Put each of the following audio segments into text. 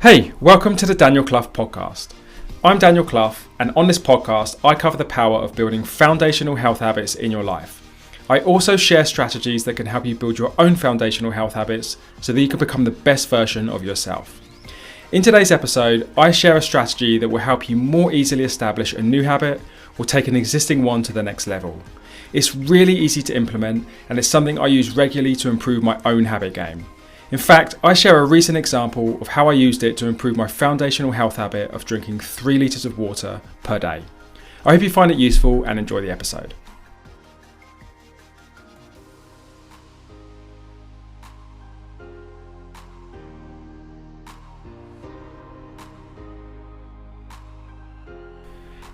Hey, welcome to the Daniel Clough podcast. I'm Daniel Clough, and on this podcast, I cover the power of building foundational health habits in your life. I also share strategies that can help you build your own foundational health habits so that you can become the best version of yourself. In today's episode, I share a strategy that will help you more easily establish a new habit or take an existing one to the next level. It's really easy to implement, and it's something I use regularly to improve my own habit game. In fact, I share a recent example of how I used it to improve my foundational health habit of drinking 3 litres of water per day. I hope you find it useful and enjoy the episode.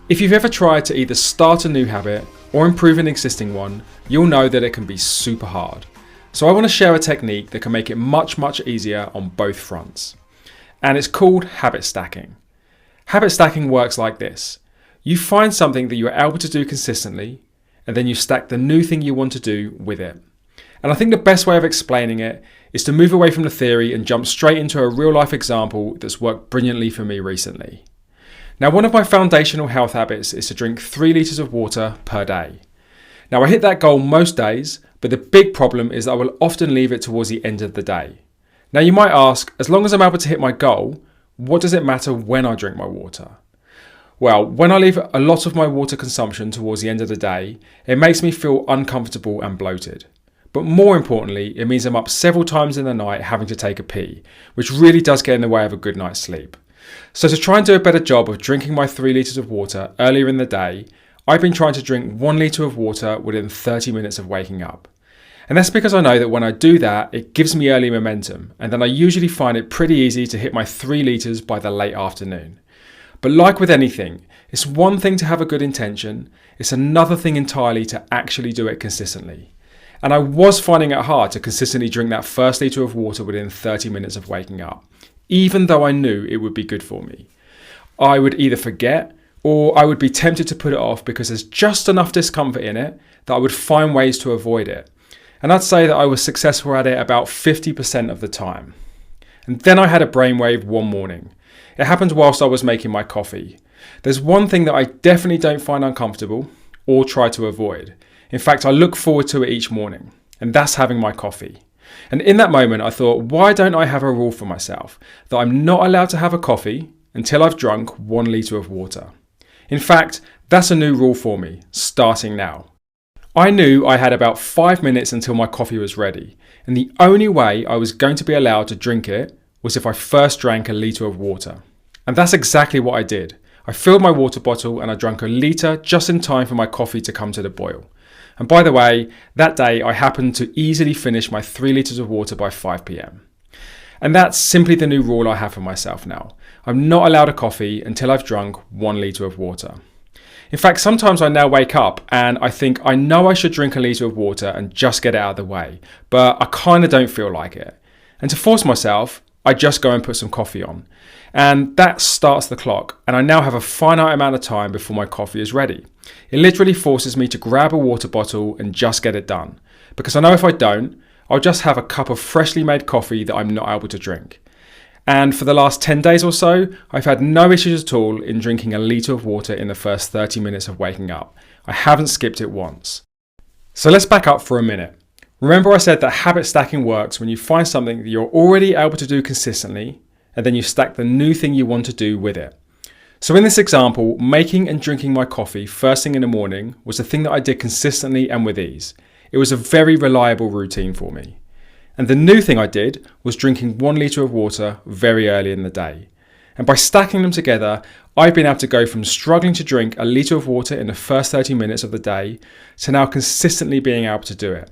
If you've ever tried to either start a new habit or improve an existing one, you'll know that it can be super hard. So I want to share a technique that can make it much easier on both fronts. And it's called habit stacking. Habit stacking works like this. You find something that you're able to do consistently, and then you stack the new thing you want to do with it. And I think the best way of explaining it is to move away from the theory and jump straight into a real life example that's worked brilliantly for me recently. Now, one of my foundational health habits is to drink 3 litres of water per day. Now, I hit that goal most days, but the big problem is that I will often leave it towards the end of the day. Now, you might ask, as long as I'm able to hit my goal, what does it matter when I drink my water? Well, when I leave a lot of my water consumption towards the end of the day, it makes me feel uncomfortable and bloated. But more importantly, it means I'm up several times in the night having to take a pee, which really does get in the way of a good night's sleep. So to try and do a better job of drinking my 3 litres of water earlier in the day, I've been trying to drink 1 litre of water within 30 minutes of waking up. And that's because I know that when I do that, it gives me early momentum, and then I usually find it pretty easy to hit my 3 litres by the late afternoon. But like with anything, it's one thing to have a good intention, it's another thing entirely to actually do it consistently. And I was finding it hard to consistently drink that first litre of water within 30 minutes of waking up, even though I knew it would be good for me. I would either forget, or I would be tempted to put it off because there's just enough discomfort in it that I would find ways to avoid it. And I'd say that I was successful at it about 50% of the time. And then I had a brainwave one morning. It happened whilst I was making my coffee. There's one thing that I definitely don't find uncomfortable or try to avoid. In fact, I look forward to it each morning, and that's having my coffee. And in that moment, I thought, why don't I have a rule for myself that I'm not allowed to have a coffee until I've drunk 1 litre of water? In fact, that's a new rule for me, starting now. I knew I had about 5 minutes until my coffee was ready, and the only way I was going to be allowed to drink it was if I first drank a litre of water. And that's exactly what I did. I filled my water bottle and I drank a litre just in time for my coffee to come to the boil. And by the way, that day I happened to easily finish my 3 litres of water by 5 p.m. And that's simply the new rule I have for myself now. I'm not allowed a coffee until I've drunk 1 litre of water. In fact, sometimes I now wake up and I think I know I should drink a litre of water and just get it out of the way, but I kind of don't feel like it. And to force myself, I just go and put some coffee on. And that starts the clock, and I now have a finite amount of time before my coffee is ready. It literally forces me to grab a water bottle and just get it done, because I know if I don't, I'll just have a cup of freshly made coffee that I'm not able to drink. And for the last 10 days or so, I've had no issues at all in drinking a litre of water in the first 30 minutes of waking up. I haven't skipped it once. So let's back up for a minute. Remember I said that habit stacking works when you find something that you're already able to do consistently, and then you stack the new thing you want to do with it. So in this example, making and drinking my coffee first thing in the morning was a thing that I did consistently and with ease. It was a very reliable routine for me. And the new thing I did was drinking 1 litre of water very early in the day. And by stacking them together, I've been able to go from struggling to drink a litre of water in the first 30 minutes of the day to now consistently being able to do it.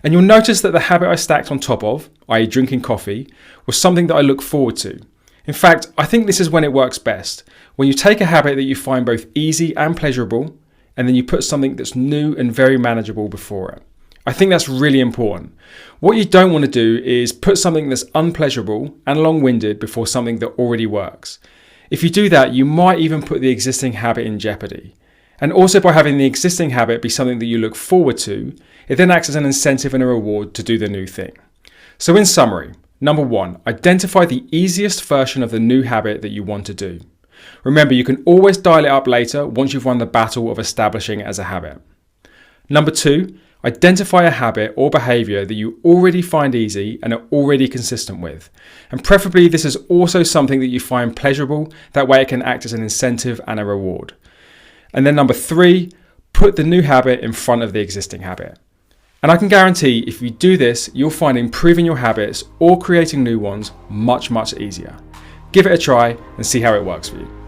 And you'll notice that the habit I stacked on top of, i.e. drinking coffee, was something that I look forward to. In fact, I think this is when it works best, when you take a habit that you find both easy and pleasurable, and then you put something that's new and very manageable before it. I think that's really important. What you don't want to do is put something that's unpleasurable and long-winded before something that already works. If you do that, you might even put the existing habit in jeopardy. And also by having the existing habit be something that you look forward to, it then acts as an incentive and a reward to do the new thing. So in summary, Number 1, identify the easiest version of the new habit that you want to do. Remember, you can always dial it up later once you've won the battle of establishing it as a habit. Number 2, identify a habit or behaviour that you already find easy and are already consistent with. And preferably this is also something that you find pleasurable, that way it can act as an incentive and a reward. And then number 3, put the new habit in front of the existing habit. And I can guarantee if you do this, you'll find improving your habits or creating new ones much easier. Give it a try and see how it works for you.